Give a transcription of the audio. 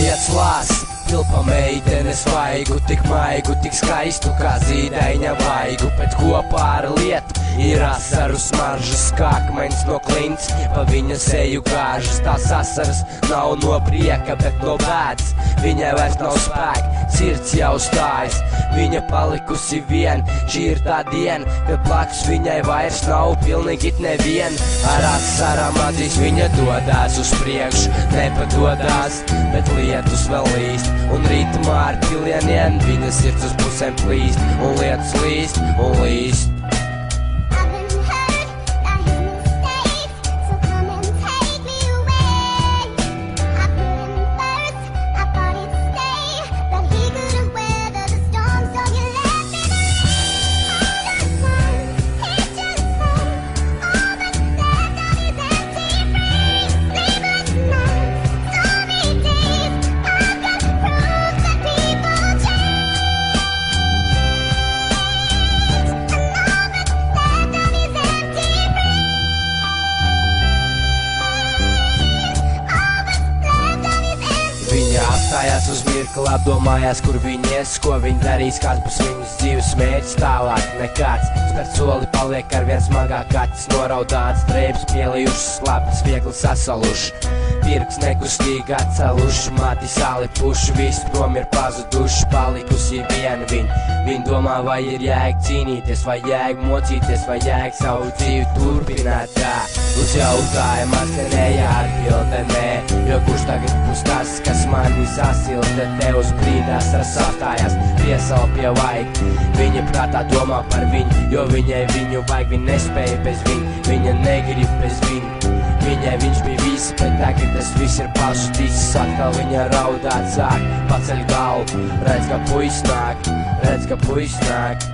liec lās. Tilpa meitene svaigu, tik maigu, tik skaistu kā zīdaiņa vaigu, bet kopā ar lietu ir asaru smaržas, kā akmens no klints, pa viņa seju gāžas. Tās asaras nav no prieka, bet no bēdas. Viņai vairs nav spēka, sirds jau stājas, viņa palikusi vien. Šī ir tā diena, kad blakus viņai vairs nav pilnīgi nevien. Ar asarām acīs viņa dodās uz priekšu, nepadodās, bet lietus vēl līst. Un ritmā ar pilieniem viņa sirds uz pusēm plīst, un lietus līst un līst. Viņa apstājās uz mirkli, apdomājās, kur viņa ies, ko viņa darīs, kāds būs viņas dzīves mērķis tālāk nekāds. Spēr soli paliek arvien smagāk, acis noraudāts, drēbes pielijušas, slapjas viegli sasaluši. Pirks nekustīgi atceluši, mati salipuši, viss prom ir pazuduši, palikusi vien viņa domā, vai ir jēga cīnīties, vai jēga mocīties, vai jēga savu dzīvi turpināt tā. Uz jautājumu atskanēja atbilde nē, jo kurš tagad būs tas, kas mani sasilda, te uz brīdās ar sastājās, piesal pie vajag. Viņa prātā domā par viņu, jo viņai viņu vajag, viņa nespēja bez viņa, viņa negrib bez viņa. Viņai viņš bija visi, bet tagad tas viss ir pazudies. Atkal viņa raudāt sāk, paceļ galvu, redz, ka puiss nāk, redz, ka puiss nāk.